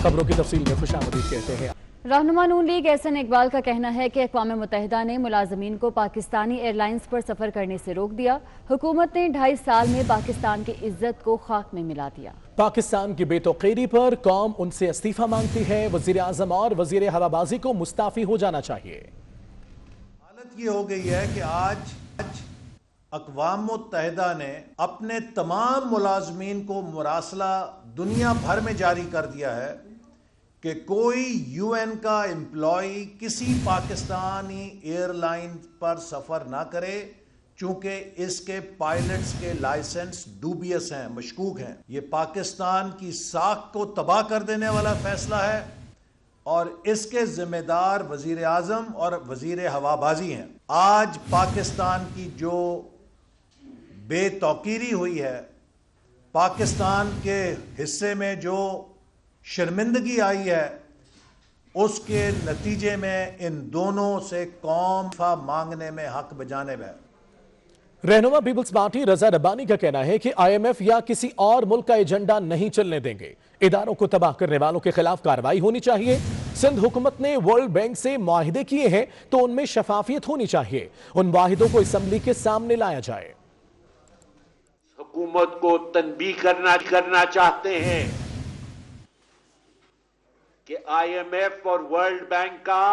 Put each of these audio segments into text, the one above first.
खबरों की तफसील में खुशामदीद कहते हैं। रहनुमा नून लीग एहसन इकबाल का कहना है कि अक़वाम मुत्तहिदा ने मुलाजमीन को पाकिस्तानी एयरलाइंस पर सफ़र करने से रोक दिया। हुकूमत ने 2.5 साल में पाकिस्तान की इज्जत को खाक में मिला दिया। पाकिस्तान की बेतौकीरी पर कौम उनसे इस्तीफा मांगती है। वजीर आजम और वजीर हवाबाजी को मुस्ताफी हो जाना चाहिए। हालत ये हो गई है कि आज अक़वाम मुत्तहिदा ने अपने तमाम मुलाजमीन को मुरासला दुनिया भर में जारी कर दिया है कि कोई यूएन का एम्प्लॉई किसी पाकिस्तानी एयरलाइन पर सफ़र ना करे, चूंकि इसके पायलट्स के लाइसेंस डूबियस हैं, मशकूक हैं। ये पाकिस्तान की साख को तबाह कर देने वाला फैसला है और इसके जिम्मेदार वजीर आजम और वजीर हवाबाजी हैं। आज पाकिस्तान की जो बेतौकीरी हुई है, पाकिस्तान के हिस्से में जो शर्मिंदगी आई है, उसके नतीजे में इन दोनों से कौम मांगने में हक बजानिब है। रहनुमा पीपल्स पार्टी रजा रब्बानी का कहना है कि IMF या किसी और मुल्क का एजेंडा नहीं चलने देंगे। इदारों को तबाह करने वालों के खिलाफ कार्रवाई होनी चाहिए। सिंध हुकूमत ने वर्ल्ड बैंक से मुआहिदे किए हैं तो उनमें शफाफियत होनी चाहिए। उन मुआहिदों को असम्बली के सामने लाया जाए। हुकूमत को तनबीह करना चाहते हैं कि IMF और वर्ल्ड बैंक का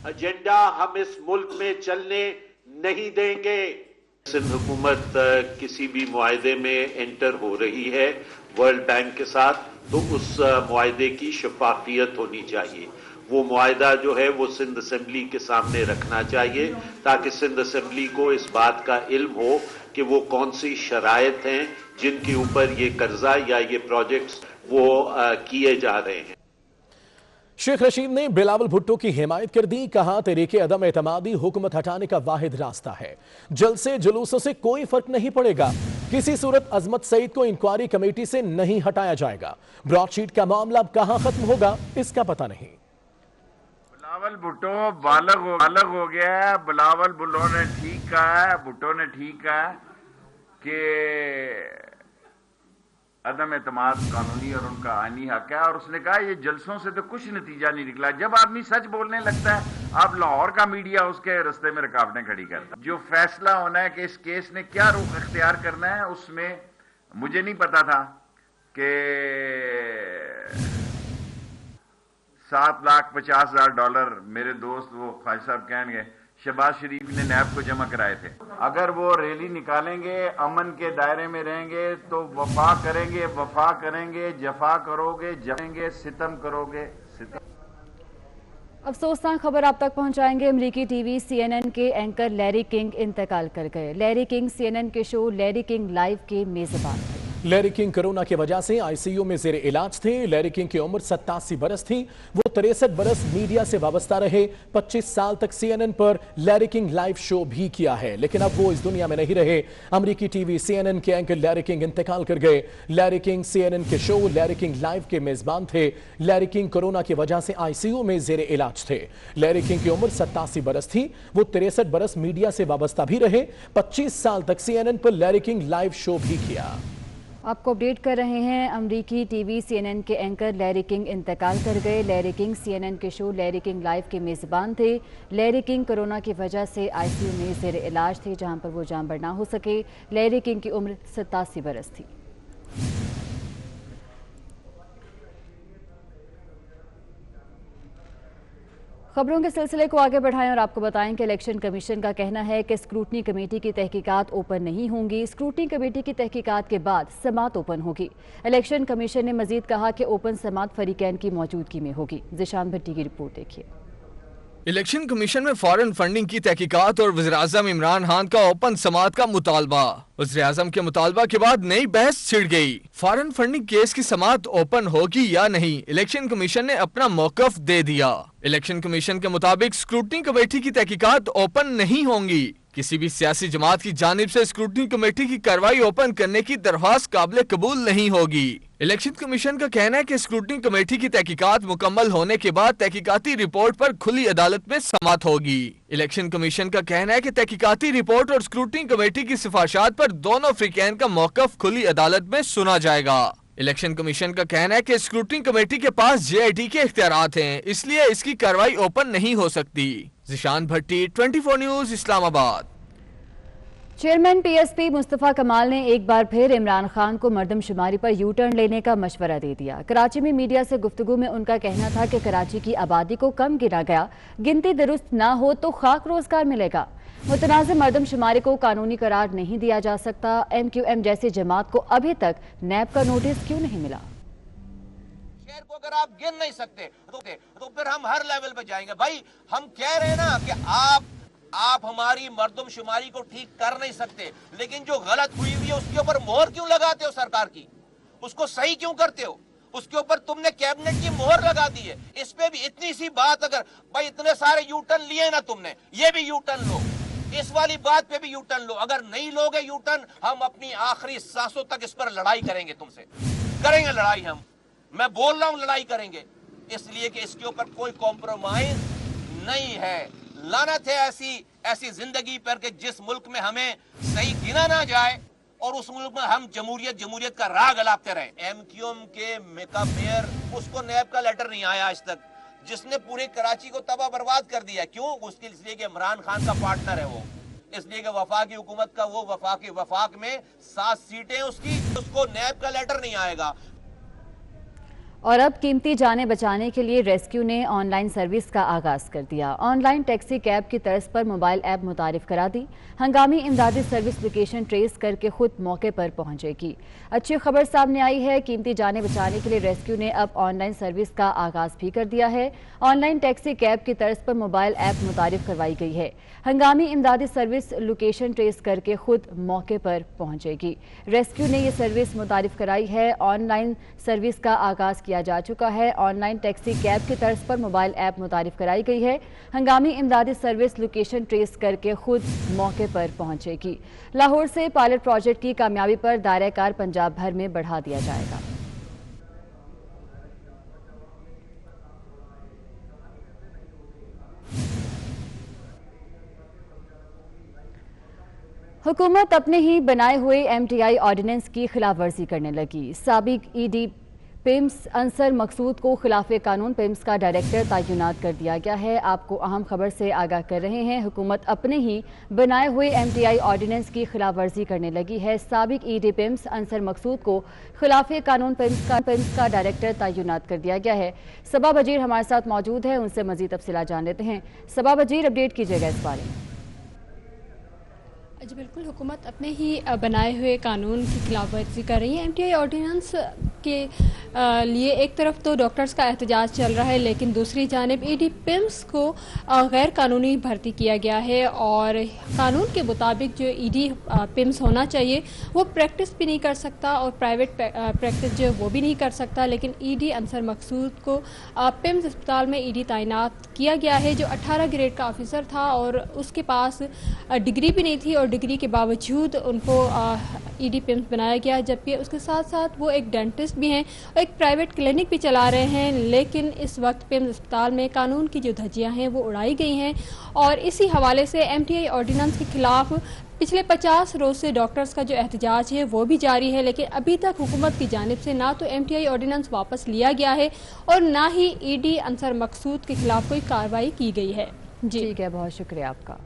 एजेंडा हम इस मुल्क में चलने नहीं देंगे। सिंध हुकूमत किसी भी मुआहिदे में एंटर हो रही है वर्ल्ड बैंक के साथ, तो उस मुआहिदे की शफाफियत होनी चाहिए। वो मुआहिदा जो है वो सिंध असेंबली के सामने रखना चाहिए ताकि सिंध असेंबली को इस बात का इल्म हो कि वो कौन सी शराइत हैं जिनके ऊपर ये कर्जा या ये प्रोजेक्ट्स वो किए जा रहे हैं। शेख रशीद ने बिलावल भुट्टो की हिमायत कर दी। कहा तरीके अदम एतमादी हुकूमत हटाने का वाहिद रास्ता है। जलसे जुलूसों से कोई फर्क नहीं पड़ेगा। किसी सूरत अजमत सईद को इंक्वायरी कमेटी से नहीं हटाया जाएगा। ब्रॉडशीट का मामला अब कहां खत्म होगा इसका पता नहीं। बिलावल भुट्टो बालग हो गया है। बिलावल भुट्टो ने ठीक कहा है, भुट्टो ने ठीक कहा है कि अदम एतमाद कानूनी और उनका आईनी हक है, और उसने कहा ये जलसों से तो कुछ नतीजा नहीं निकला। जब आदमी सच बोलने लगता है, आप लाहौर का मीडिया उसके रास्ते में रुकावटें खड़ी करता है। जो फैसला होना है कि इस केस ने क्या रुख इख्तियार करना है, उसमें मुझे नहीं पता था कि $7,50,000 मेरे दोस्त वो ख्वाजा साहब कहेंगे शहबाज शरीफ ने नैब को जमा कराए थे। अगर वो रैली निकालेंगे, अमन के दायरे में रहेंगे तो वफा करेंगे, जफा करोगे जफेंगे, सितम करोगे सितम। अफसोसनाक खबर आप तक पहुंचाएंगे। अमरीकी टीवी CNN के एंकर लैरी किंग इंतकाल कर गए। लैरी किंग CNN के शो लैरी किंग लाइव के मेजबान थे। लैरी किंग कोरोना की वजह से ICU में जेर इलाज थे। लैरी किंग की उम्र 87 बरस थी। वो 63 बरस मीडिया से वाबस्ता रहे। 25 साल तक CNN पर लैरी किंग लाइव शो भी किया है, लेकिन अब वो इस दुनिया में नहीं रहे। अमरीकी टीवी CNN के एंकर लैरी किंग इंतकाल कर गए। लैरी किंग CNN के शो लैरी किंग लाइव के मेजबान थे। लैरी किंग कोरोना की वजह से ICU में जेर इलाज थे। लैरी किंग की उम्र 87 बरस थी। वो 63 बरस मीडिया से वाबस्ता भी रहे। 25 साल तक CNN पर लैरी किंग लाइव शो भी किया। आपको अपडेट कर रहे हैं। अमरीकी टीवी CNN के एंकर लैरी किंग इंतकाल कर गए। लैरी किंग CNN के शो लैरी किंग लाइव के मेज़बान थे। लैरी किंग कोरोना की वजह से ICU में ज़ेर इलाज थे, जहां पर वो जान बर ना हो सके। लैरी किंग की उम्र 87 बरस थी। खबरों के सिलसिले को आगे बढ़ाएं और आपको बताएं कि इलेक्शन कमीशन का कहना है कि स्क्रूटनी कमेटी की तहकीकात ओपन नहीं होंगी। स्क्रूटनी कमेटी की तहकीकात के बाद समात ओपन होगी। इलेक्शन कमीशन ने मजीद कहा कि ओपन समात फरीकैन की मौजूदगी में होगी। जिशान भट्टी की रिपोर्ट देखिए। इलेक्शन कमीशन में फॉरेन फंडिंग की तहकीकात और वज़ीर-ए-आज़म इमरान खान का ओपन समात का मुतालबा। वज़ीर-ए-आज़म के मुतालबा के बाद नई बहस छिड़ गई। फॉरेन फंडिंग केस की समात ओपन होगी या नहीं, इलेक्शन कमीशन ने अपना मौकफ दे दिया। इलेक्शन कमीशन के मुताबिक स्क्रूटनी कमेटी की तहकीकात ओपन नहीं होंगी। किसी भी सियासी जमात की जानिब से स्क्रूटनी कमेटी की कार्रवाई ओपन करने की दरख्वास्त काबिल कबूल नहीं होगी। इलेक्शन कमीशन का कहना है कि स्क्रूटनी कमेटी की तहकीकात मुकम्मल होने के बाद तहकीकाती रिपोर्ट पर खुली अदालत में समात होगी। इलेक्शन कमीशन का कहना है कि तहकीकाती रिपोर्ट और स्क्रूटनी कमेटी की सिफारिशात पर दोनों फ्रीकैन का मौकफ खुली अदालत में सुना जाएगा। इलेक्शन कमीशन का कहना है कि स्क्रूटनी कमेटी के पास JIT के इख्तियारात हैं, इसलिए इसकी कार्रवाई ओपन नहीं हो सकती। जिशान भट्टी, 24 news, Islamabad. Chairman PSP Mustafa कमाल ने एक बार फिर इमरान खान को मर्दमशुमारी पर यू टर्न लेने का मशवरा दे दिया। कराची में मीडिया से गुफ्तगू में उनका कहना था कि कराची की आबादी को कम गिना गया, गिनती दुरुस्त ना हो तो खाक रोजगार मिलेगा। मुतनाज़ मर्दमशुमारी को कानूनी करार नहीं दिया जा सकता। MQM जैसी जमात को अभी तक नैब का नोटिस क्यों नहीं मिला? शहर को अगर आप गिन नहीं सकते तो फिर हम हर लेवल पे जाएंगे। भाई हम कह रहे हैं ना कि आप हमारी मर्दमशुमारी को ठीक कर नहीं सकते, लेकिन जो गलत हुई हुई है उसके ऊपर मोहर क्यों लगाते हो? सरकार की उसको सही क्यों करते हो? उसके ऊपर तुमने कैबिनेट की मोहर लगा दी है। इस पे भी इतनी सी बात, अगर भाई इतने सारे यू टर्न लिए ना तुमने, ये भी यू टर्न लो, इस वाली बात पे भी यू टर्न लो। अगर नहीं लोगे यू टर्न, हम अपनी आखिरी सांसों तक इस पर लड़ाई करेंगे, तुमसे करेंगे लड़ाई। हम मैं बोल रहा हूं लड़ाई करेंगे, इसलिए कि इसके ऊपर कोई कॉम्प्रोमाइज नहीं है। लानत है ऐसी जिंदगी पर कि जिस मुल्क में हमें सही गिना ना जाए और उस मुल्क में हम जमहूरियत का राग अलापते रहे। MQM के मेयर, उसको नैब का लेटर नहीं आया आज तक, जिसने पूरे कराची को तबाह बर्बाद कर दिया। क्यों? उसके इसलिए कि इमरान खान का पार्टनर है वो, इसलिए कि वफाकी हुकूमत का वो वफाक में 7 सीटें उसकी, उसको नैब का लेटर नहीं आएगा। और अब कीमती जानें बचाने के लिए रेस्क्यू ने ऑनलाइन सर्विस का आगाज कर दिया। ऑनलाइन टैक्सी कैब की तर्ज पर मोबाइल ऐप मुतारिफ करा दी। हंगामी इमदादी सर्विस लोकेशन ट्रेस करके खुद मौके पर पहुंचेगी। अच्छी खबर सामने आई है, कीमती जानें बचाने के लिए रेस्क्यू ने अब ऑनलाइन सर्विस का आगाज भी कर दिया है। ऑनलाइन टैक्सी कैब की तर्ज पर मोबाइल ऐप मुतारिफ करवाई गई है। हंगामी इमदादी सर्विस लोकेशन ट्रेस करके खुद मौके पर पहुंचेगी। रेस्क्यू ने ये सर्विस मुतारिफ कराई है। ऑनलाइन सर्विस का आगाज किया जा चुका है। ऑनलाइन टैक्सी कैब की तर्ज पर मोबाइल ऐप मुतारिफ कराई गई है। हंगामी इमदादी सर्विस लोकेशन ट्रेस करके खुद मौके पर पहुंचेगी। लाहौर से पायलट प्रोजेक्ट की कामयाबी पर दायरा कार पंजाब भर में बढ़ा दिया जाएगा। हुकूमत अपने ही बनाए हुए MTI ऑर्डिनेंस की खिलाफ वर्जी करने लगी। साबिक ED पिम्स अंसर मकसूद को खिलाफ कानून पिम्स का डायरेक्टर तैनात कर दिया गया है। आपको अहम खबर से आगाह कर रहे हैं, हुकूमत अपने ही बनाए हुए MTI ऑर्डिनेंस की खिलाफ वर्जी करने लगी है। साबिक ED पिम्स अंसर मकसूद को खिलाफ कानून पिम्स का डायरेक्टर तैनात कर दिया गया है। सबा बजीर हमारे साथ मौजूद है, उनसे मजीद तफसीलात जान लेते हैं। सबा बजीर, अपडेट कीजिएगा इस बारे में। जी बिल्कुल, हुकूमत अपने ही बनाए हुए कानून की खिलाफ वर्जी कर रही है। MTI ऑर्डिनेंस के लिए एक तरफ तो डॉक्टर्स का एहतजाज चल रहा है, लेकिन दूसरी जानिब ED पिम्स को गैर कानूनी भर्ती किया गया है और कानून के मुताबिक जो ED पिम्स होना चाहिए वो प्रैक्टिस भी नहीं कर सकता और प्राइवेट प्रैक्टिस जो वो भी नहीं कर सकता। लेकिन ED अंसर मकसूद को पिम्स अस्पताल में ED तैनात किया गया है, जो 18 ग्रेड का ऑफिसर था और उसके पास डिग्री भी नहीं थी और डिग्री के बावजूद उनको ED पिम्स बनाया गया। जबकि उसके साथ साथ वो एक डेंटिस्ट भी हैं और एक प्राइवेट क्लिनिक भी चला रहे हैं। लेकिन इस वक्त पिम्स अस्पताल में कानून की जो धज्जियां हैं वो उड़ाई गई हैं और इसी हवाले से MTI ऑर्डिनेंस के खिलाफ पिछले 50 रोज से डॉक्टर्स का जो एहतजाज है वो भी जारी है। लेकिन अभी तक हुकूमत की जानिब से ना तो MTI ऑर्डिनेंस वापस लिया गया है और ना ही ED अंसर मकसूद के खिलाफ कोई कार्रवाई की गई है। जी ठीक है, बहुत शुक्रिया आपका।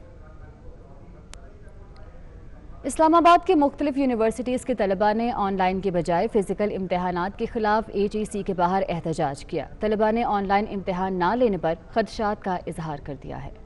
इस्लामाबाद के मुख्तलिफ यूनिवर्सिटीज़ के तलबा ने ऑनलाइन के बजाय फ़िज़िकल इम्तहानात के खिलाफ AGC के बाहर एहतजाज किया। तलबा ने ऑनलाइन इम्तहान ना लेने पर खदशात का इजहार कर दिया है।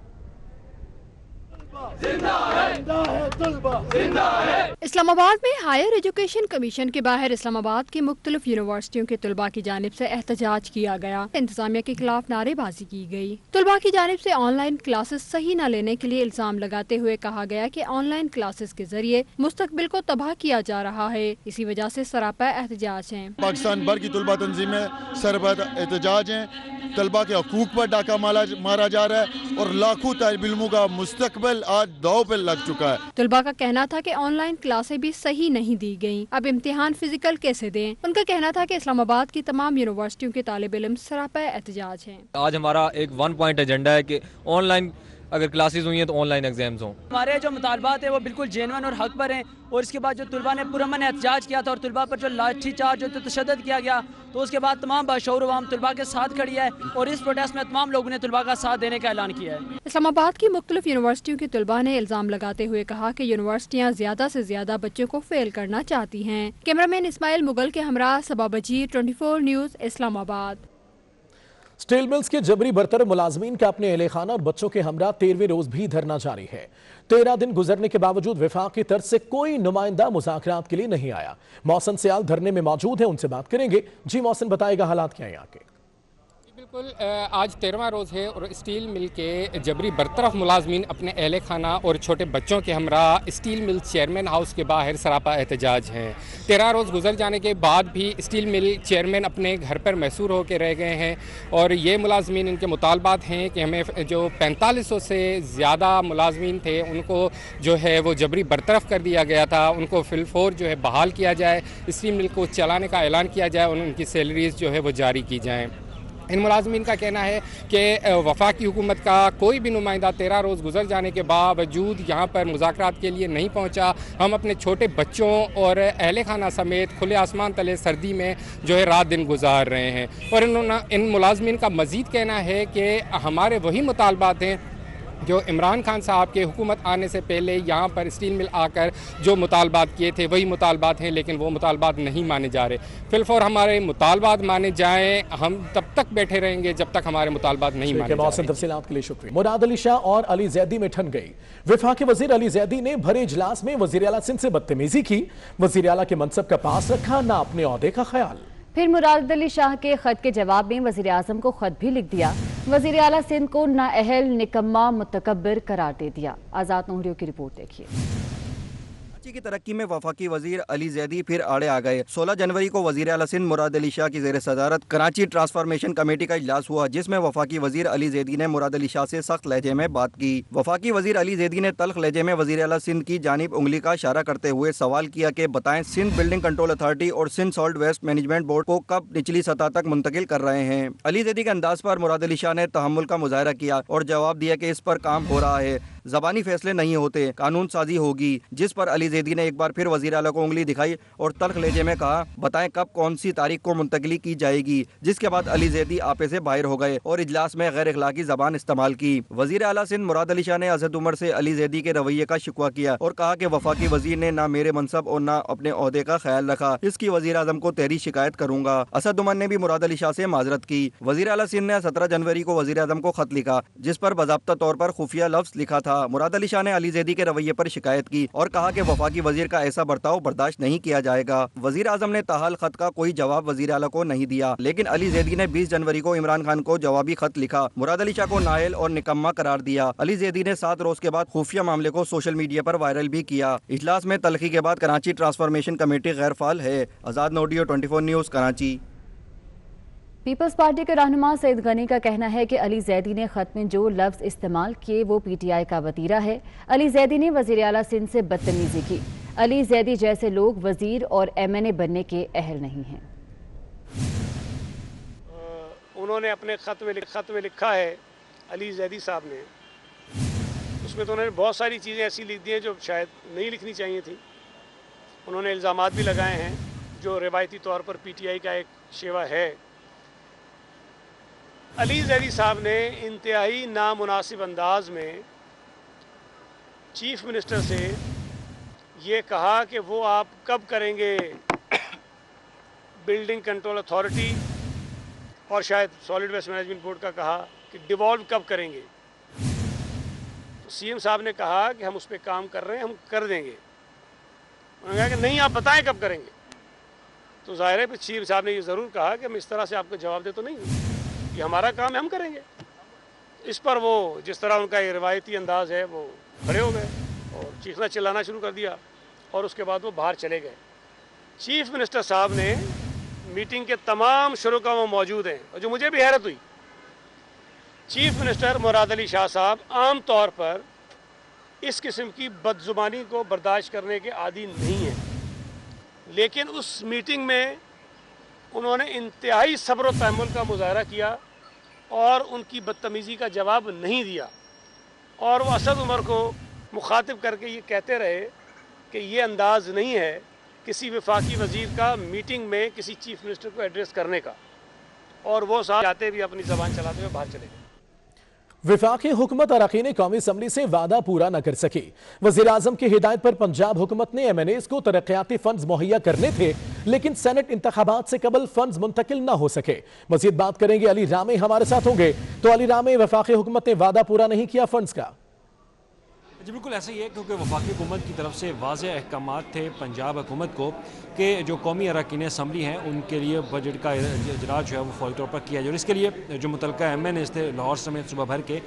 इस्लामाबाद में हायर एजुकेशन कमीशन के बाहर इस्लामाबाद की मुख्तलिफ यूनिवर्सिटियों के तलबा की जानिब से एहतजाज किया गया। इंतजामिया के खिलाफ नारेबाजी की गई। तलबा की जानिब से ऑनलाइन क्लासेस सही न लेने के लिए इल्जाम लगाते हुए कहा गया कि ऑनलाइन क्लासेस के जरिए मुस्तकबिल को तबाह किया जा रहा है। इसी वजह से सरापा एहतजाज है। पाकिस्तान भर की तलबा तंजीमें सरबत एहतजाज हैं। तलबा के हकूक पर डाका मारा जा रहा है और लाखों तालिब इल्मों का मुस्तकबिल आज दांव पे लग चुका है। तलबा का कहना था कि ऑनलाइन क्लासें भी सही नहीं दी गईं, अब इम्तिहान फिजिकल कैसे दें। उनका कहना था कि इस्लामाबाद की तमाम यूनिवर्सिटियों के तालिब इल्म सरापा एहतजाज हैं। आज हमारा एक 1 पॉइंट एजेंडा है कि ऑनलाइन اگر کلاسز ہوئی ہیں تو آن لائن ایگزامز ہوں. ہمارے جو مطالبات ہیں وہ بالکل جینون اور حق پر ہیں, اور اس کے بعد جو طلباء نے پرامن احتجاج کیا تھا اور طلباء پر جو لاٹھی چارج جو تشدد کیا گیا, تو اس کے بعد تمام باشعور عوام طلباء کے ساتھ کھڑی ہے, اور اس پروٹیسٹ میں تمام لوگوں نے طلباء کا ساتھ دینے کا اعلان کیا ہے. اسلام آباد کی مختلف یونیورسٹیوں کے طلباء نے الزام لگاتے ہوئے کہا کہ یونیورسٹیاں زیادہ سے زیادہ بچوں کو فیل کرنا چاہتی ہیں. کیمرامین اسماعیل مغل کے ہمراہ صبا بجیر، 24 نیوز، اسلام آباد. سٹیل ملز کے جبری برطرف ملازمین کا اپنے اہل خانہ اور بچوں کے ہمراہ 13ویں روز بھی دھرنا جاری ہے. 13 دن گزرنے کے باوجود وفاق کی طرف سے کوئی نمائندہ مذاکرات کے لیے نہیں آیا. محسن سیال دھرنے میں موجود ہیں, ان سے بات کریں گے. جی محسن, بتائے گا حالات کیا ہیں یہاں کے؟ بالکل, آج 13واں روز ہے اور اسٹیل مل کے جبری برطرف ملازمین اپنے اہل خانہ اور چھوٹے بچوں کے ہمراہ اسٹیل مل چیئرمین ہاؤس کے باہر سراپا احتجاج ہیں. 13 روز گزر جانے کے بعد بھی اسٹیل مل چیئرمین اپنے گھر پر محصور ہو کے رہ گئے ہیں, اور یہ ملازمین, ان کے مطالبات ہیں کہ ہمیں جو 4500 سے زیادہ ملازمین تھے ان کو جو ہے وہ جبری برطرف کر دیا گیا تھا, ان کو فی الفور جو ہے بحال کیا جائے, اسٹیل مل کو چلانے کا اعلان کیا جائے اور ان کی سیلریز جو ہے وہ جاری کی جائیں. ان ملازمین کا کہنا ہے کہ وفاقی حکومت کا کوئی بھی نمائندہ 13 روز گزر جانے کے باوجود یہاں پر مذاکرات کے لیے نہیں پہنچا. ہم اپنے چھوٹے بچوں اور اہل خانہ سمیت کھلے آسمان تلے سردی میں جو ہے رات دن گزار رہے ہیں. اور ان ملازمین کا مزید کہنا ہے کہ ہمارے وہی مطالبات ہیں جو عمران خان صاحب کے حکومت آنے سے پہلے یہاں پر اسٹیل مل آ کر جو مطالبات کیے تھے وہی مطالبات ہیں, لیکن وہ مطالبات نہیں مانے جا رہے. فی الفور ہمارے مطالبات مانے جائیں, ہم تب تک بیٹھے رہیں گے جب تک ہمارے مطالبات نہیں مانے جائیں. تفصیلات کے لیے شکریہ. مراد علی شاہ اور علی زیدی میں ٹھن گئی. وفاقی وزیر علی زیدی نے بھرے اجلاس میں وزیر اعلیٰ سندھ سے بدتمیزی کی. وزیر اعلیٰ کے منصب کا پاس رکھا, نہ اپنے عہدے کا خیال. پھر مراد علی شاہ کے خط کے جواب میں وزیر اعظم کو خط بھی لکھ دیا. وزیر اعلیٰ سندھ کو نااہل، نکما، متکبر قرار دے دیا. آزاد نوہریو کی رپورٹ دیکھیے. کی ترقی میں وفاقی وزیر علی زیدی پھر آڑے آ گئے. 16 جنوری کو وزیر اعلیٰ سندھ مراد علی شاہ کی زیر صدارت کراچی ٹرانسفارمیشن کمیٹی کا اجلاس ہوا, جس میں وفاقی وزیر علی زیدی نے مراد علی شاہ سے سخت لہجے میں بات کی. وفاقی وزیر علی زیدی نے تلخ لہجے میں وزیر اعلیٰ سندھ کی جانب انگلی کا اشارہ کرتے ہوئے سوال کیا کہ بتائیں سندھ بلڈنگ کنٹرول اتھارٹی اور Sindh solid waste management board کو کب نچلی سطح تک منتقل کر رہے ہیں. علی زیدی کے انداز پر مراد علی شاہ نے تحمل کا مظاہرہ کیا اور جواب دیا کہ اس پر کام ہو رہا ہے, زبانی فیصلے نہیں ہوتے, قانون سازی ہوگی. جس پر علی زیدی نے ایک بار پھر وزیر اعلیٰ کو انگلی دکھائی اور تلخ لہجے میں کہا بتائیں کب کون سی تاریخ کو منتقلی کی جائے گی, جس کے بعد علی زیدی آپے سے باہر ہو گئے اور اجلاس میں غیر اخلاقی زبان استعمال کی. وزیر اعلیٰ سندھ مراد علی شاہ نے اسد عمر سے علی زیدی کے رویے کا شکوہ کیا اور کہا کہ وفاقی وزیر نے نہ میرے منصب اور نہ اپنے عہدے کا خیال رکھا, اس کی وزیر اعظم کو تحریری شکایت کروں گا. اسد عمر نے بھی مراد علی شاہ سے معذرت کی. وزیر اعلیٰ سندھ نے 17 جنوری کو وزیر اعظم کو خط لکھا جس پر باضابطہ طور پر خفیہ لفظ لکھا تھا. مراد علی شاہ نے علی زیدی کے رویے پر شکایت کی اور کہا کہ وفاقی وزیر کا ایسا برتاؤ برداشت نہیں کیا جائے گا. وزیر اعظم نے تاحال خط کا کوئی جواب وزیر اعلیٰ کو نہیں دیا, لیکن علی زیدی نے 20 جنوری کو عمران خان کو جوابی خط لکھا. مراد علی شاہ کو نااہل اور نکما قرار دیا. علی زیدی نے 7 روز کے بعد خفیہ معاملے کو سوشل میڈیا پر وائرل بھی کیا. اجلاس میں تلخی کے بعد کراچی ٹرانسفارمیشن کمیٹی غیر فعال ہے. آزاد نوڈیو 24 نیوز کراچی. پیپلز پارٹی کے رہنما سعید غنی کا کہنا ہے کہ علی زیدی نے خط میں جو لفظ استعمال کیے وہ پی ٹی آئی کا وتیرہ ہے. علی زیدی نے وزیر اعلیٰ سندھ سے بدتمیزی کی. علی زیدی جیسے لوگ وزیر اور ایم این اے بننے کے اہل نہیں ہیں. انہوں نے اپنے خط میں لکھا ہے علی زیدی صاحب نے, اس میں تو انہوں نے بہت ساری چیزیں ایسی لکھ دی ہیں جو شاید نہیں لکھنی چاہیے تھی. انہوں نے الزامات بھی لگائے ہیں جو روایتی طور پر پی ٹی آئی کا ایک شیوا ہے. علی زیدی صاحب نے انتہائی نامناسب انداز میں چیف منسٹر سے یہ کہا کہ وہ آپ کب کریں گے بلڈنگ کنٹرول اتھارٹی, اور شاید سالڈ ویسٹ مینجمنٹ بورڈ کا کہا کہ ڈیوالو کب کریں گے. تو سی ایم صاحب نے کہا کہ ہم اس پہ کام کر رہے ہیں, ہم کر دیں گے. انہوں نے کہا کہ نہیں آپ بتائیں کب کریں گے. تو ظاہر ہے پھر سی ایم صاحب نے یہ ضرور کہا کہ ہم اس طرح سے آپ کو جواب دے تو نہیں, یہ ہمارا کام ہے, ہم کریں گے. اس پر وہ جس طرح ان کا یہ روایتی انداز ہے وہ کھڑے ہو گئے اور چیخنا چلانا شروع کر دیا, اور اس کے بعد وہ باہر چلے گئے. چیف منسٹر صاحب نے میٹنگ کے تمام شرکا وہ موجود ہیں, اور جو مجھے بھی حیرت ہوئی, چیف منسٹر مراد علی شاہ صاحب عام طور پر اس قسم کی بد زبانی کو برداشت کرنے کے عادی نہیں ہیں, لیکن اس میٹنگ میں انہوں نے انتہائی صبر و تحمل کا مظاہرہ کیا اور ان کی بدتمیزی کا جواب نہیں دیا. और वो असद उमर को मुखातिब करके ये कहते रहे कि ये अंदाज़ नहीं है किसी वफाकी वज़ीर का मीटिंग में किसी चीफ मिनिस्टर को एड्रेस करने का, और वो साथ जाते भी अपनी ज़बान चलाते हुए बाहर चले गए। वफाकी हुकूमत अरकान कौमी असम्बली से वादा पूरा न कर सकी। वज़ीर आज़म की हिदायत पर पंजाब हुकूमत ने MNAs को तरक्याती फंड्स मुहैया करने थे, लेकिन सेनेट इंतखाबात से कबल फंड्स मुंतकिल न हो सके। मज़ीद बात करेंगे, अली रामे हमारे साथ होंगे। तो अली रामे, वफाकी हुकूमत ने वादा पूरा नहीं किया फंड्स का? जी बिल्कुल ऐसा ही है, क्योंकि वफाकी हुकूमत की तरफ से वाज़ेह अहकामात थे पंजाब हुकूमत को कि जो कौमी अरकान असम्बली हैं उनके लिए बजट का इजरा जो है वो फौरी तौर पर किया जाए। और इसके लिए जो मुतलका MNAs थे लाहौर समेत सूबा भर के,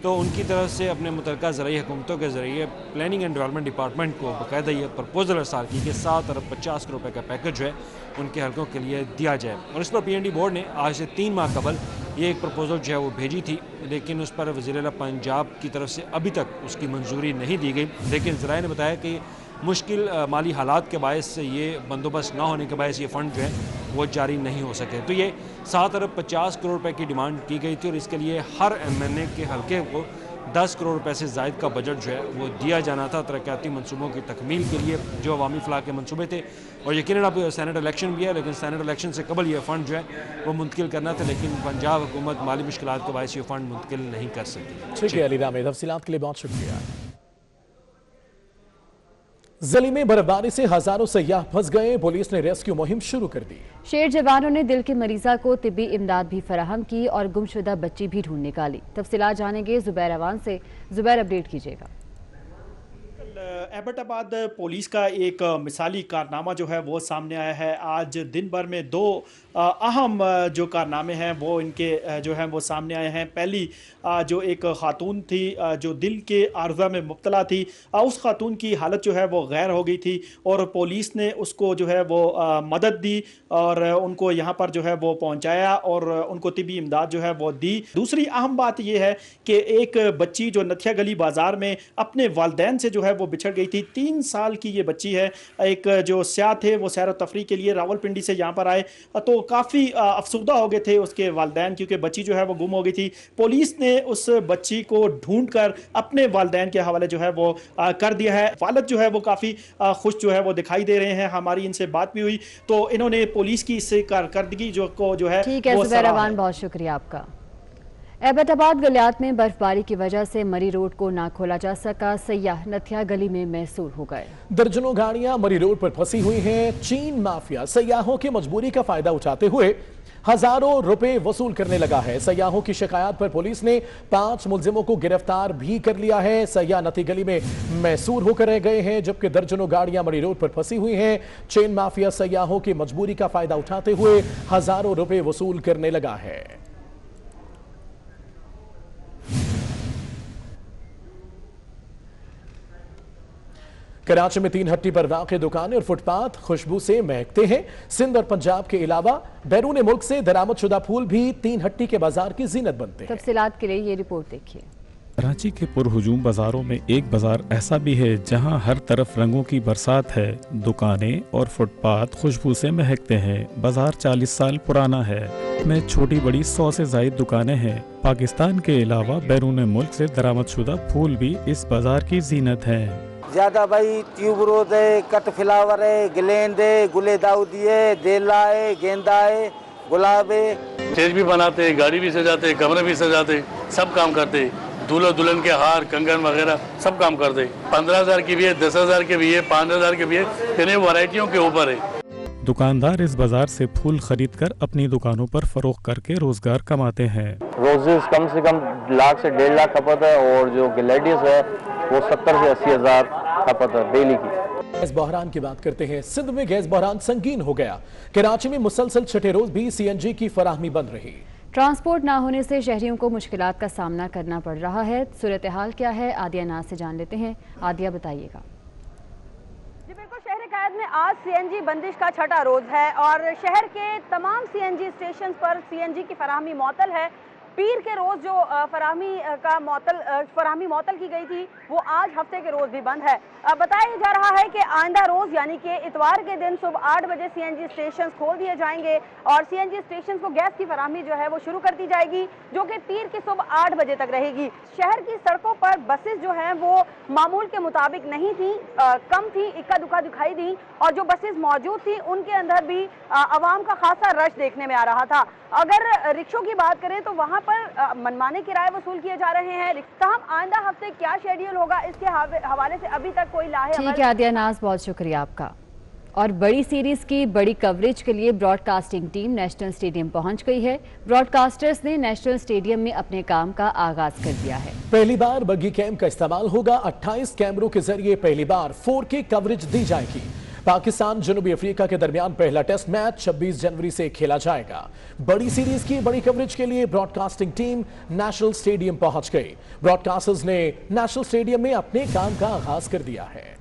तो उनकी तरफ से अपने मुतलका ज़राई हुकूमतों के ज़रिए प्लानिंग एंड डेवलपमेंट डिपार्टमेंट को बाकायदा ये प्रपोजल अरसाल की कि 7 अरब 50 करोड़ रुपये का पैकेज जो है उनके हलकों के लिए दिया जाए। और इस पर PND बोर्ड ने आज से 3 माह कबल ये एक प्रपोजल जो है वो भेजी थी, लेकिन उस पर वज़ीर आला पंजाब की तरफ से अभी तक उसकी मंजूरी नहीं दी गई। लेकिन ज़राए ने बताया कि मुश्किल माली हालात के बायस से ये बंदोबस्त ना होने के बायस ये फ़ंड जो है वो जारी नहीं हो सके। तो ये 7 अरब 50 करोड़ रुपए की डिमांड की गई थी और इसके लिए हर MNA के हलके को 10 करोड़ रुपए से ज़ायद का बजट जो है वो दिया जाना था तरक्याती मनसूबों की तकमील के लिए, जो अवामी फलाह के मनसूबे थे। और यकीनन अब सेनेट इलेक्शन भी है, लेकिन सेनेट इलेक्शन से कबल ये फ़ंड जो है वो मुंतकिल करना था, लेकिन पंजाब हुकूमत माली मुश्किलात के बायस ये फ़ंड मुंतकिल नहीं कर सकी। ठीक है अली रामे, तफसीलात के लिए बहुत शुक्रिया। ज़िले में बर्फबारी से हजारों सयाह फंस गए, पुलिस ने रेस्क्यू मुहिम शुरू कर दी। शेर जवानों ने दिल के मरीजा को तिब्बी इमदाद भी फराहम की और गुमशुदा बच्ची भी ढूंढ निकाली। तफसीलात जानेंगे जुबैर अवान से। जुबैर, अपडेट कीजिएगा। एबटाबाद पुलिस का एक मिसाली कारनामा जो है वो सामने आया है। आज दिन भर में 2 अहम जो कारनामे हैं वो इनके जो हैं वो सामने आए हैं। पहली जो एक खातून थी जो दिल के आर्जा में मुब्तला थी, उस खातून की हालत जो है वो गैर हो गई थी और पुलिस ने उसको जो है वो मदद दी और उनको यहाँ पर जो है वो पहुँचाया और उनको तिब्बी इमदाद जो है वो दी। दूसरी अहम बात ये है कि एक बच्ची जो नथिया गली बाज़ार में अपने वालिदैन से जो है वो बिछड़ गई थी। 3 साल की ये बच्ची है। एक जो स्याह थे वो सैर व तफरी के लिए रावलपिंडी से यहाँ पर आए तो काफ़ी अफसुर्दा हो गए थे उसके वालिदैन, क्योंकि बच्ची जो है वो गुम हो गई थी। पुलिस ने उस बच्ची को ढूंढकर अपने वालिदैन के हवाले जो है वो कर दिया है। वालिद जो है वो काफ़ी खुश जो है वो दिखाई दे रहे हैं। हमारी इनसे बात भी हुई तो इन्होंने पुलिस की इससे कारकर्दगी जो है ठीक है जुबैर अवान, बहुत शुक्रिया आपका। एबटाबाद गलियात में बर्फबारी की वजह से मरी रोड को ना खोला जा सका, सयाह नथिया गली में महसूर हो गए। दर्जनों गाड़ियां मरी रोड पर फंसी हुई हैं। चीन माफिया सयाहों की मजबूरी का फायदा उठाते हुए हजारों रुपए वसूल करने लगा है। सयाहों की शिकायत पर पुलिस ने 5 मुलजिमों को गिरफ्तार भी कर लिया है। सयाह नथी गली में महसूर होकर रह गए हैं, जबकि दर्जनों गाड़ियां मरी रोड पर फंसी हुई हैं। चेन माफिया सयाहों की मजबूरी का फायदा उठाते हुए हजारों रुपए वसूल करने लगा है। कराची में 3 हट्टी पर वाक़े दुकानें और फुटपाथ खुशबू से महकते हैं। सिंध और पंजाब के अलावा बैरून मुल्क से दरामदशुदा फूल भी 3 हट्टी के बाजार की जीनत बनते हैं। तफसीलात के लिए ये रिपोर्ट देखिए। कराची के पुरहुजूम बाजारों में एक बाजार ऐसा भी है जहां हर तरफ रंगों की बरसात है। दुकानें और फुटपाथ खुशबू से महकते हैं। बाजार 40 साल पुराना है। में छोटी बड़ी 100 से ज्यादा दुकानें हैं। पाकिस्तान के अलावा बैरून मुल्क से दरामदशुदा फूल भी इस बाजार की जीनत है। ज्यादा भाई ट्यूबरोज है, कट फ्लावर है, गिलेंड है, गुले दाऊदी है, देला है, गेंदा है, गुलाब है। स्टेज भी बनाते, गाड़ी भी सजाते, कमरे भी सजाते, सब काम करते। दूल्हा दुल्हन के हार, कंगन वगैरह सब काम करते। 15,000 की भी है, 10,000 की भी है, 5,000 की भी है, इन्हें वैरायटियों के ऊपर है। दुकानदार इस बाजार से फूल खरीद कर अपनी दुकानों पर फरोख्त करके रोजगार कमाते हैं। रोजेस कम से कम लाख से 1.5 लाख खपत है और जो ग्लेडियस है वो 70 से 80 हज़ार खपत है डेली की। गैस बहरान की बात करते हैं। सिंध में गैस बहरान संगीन हो गया। कराची में मुसलसल छठे रोज भी CNG की फराहमी बंद रही। ट्रांसपोर्ट ना होने से शहरियों को मुश्किलात का सामना करना पड़ रहा है। सूरत हाल क्या है, आदिया नाज से जान लेते हैं। आदिया, बताइएगा। जी बिल्कुल, शहर कायद में आज CNG बंदिश का छठा रोज है और शहर के तमाम CNG स्टेशन पर CNG की फराहमी मुअत्तल है। पीर के रोज जो फराहमी मअतल की गई थी वो आज हफ्ते के रोज भी बंद है। बताया जा रहा है कि आइंदा रोज यानी कि इतवार के दिन सुबह 8 बजे सीएनजी स्टेशन खोल दिए जाएंगे और सीएनजी स्टेशन को गैस की फराहमी जो है वो शुरू कर दी जाएगी, जो कि पीर की सुबह 8 बजे तक रहेगी। शहर की सड़कों पर बसेस जो हैं वो मामूल के मुताबिक नहीं थी, कम थी, इक्का दुक्का दिखाई दी और जो बसेस मौजूद थी उनके अंदर भी आवाम का खासा रश देखने में आ रहा था। अगर रिक्शों की बात करें तो वहां पर मनमाने किराए वसूल किए जा रहे हैं। ताहम आइंदा हफ्ते क्या शेड्यूल होगा इसके हवाले से अभी तक कोई लाहे ठीक है आदिया नाज, बहुत शुक्रिया आपका। और बड़ी सीरीज की बड़ी कवरेज के लिए ब्रॉडकास्टिंग टीम नेशनल स्टेडियम पहुंच गई है। ब्रॉडकास्टर्स ने नेशनल स्टेडियम में अपने काम का आगाज कर दिया है। पहली बार बग्गी कैम का इस्तेमाल होगा। 28 कैमरों के जरिए पहली बार 4K कवरेज दी जाएगी। पाकिस्तान जनूबी अफ्रीका के दरमियान पहला टेस्ट मैच 26 जनवरी से खेला जाएगा। बड़ी सीरीज की बड़ी कवरेज के लिए ब्रॉडकास्टिंग टीम नेशनल स्टेडियम पहुंच गई। ब्रॉडकास्टर्स ने नेशनल स्टेडियम में अपने काम का आगाज कर दिया है।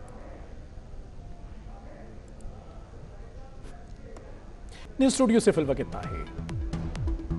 न्यूज़ स्टूडियो से फिलहाल इतना ही।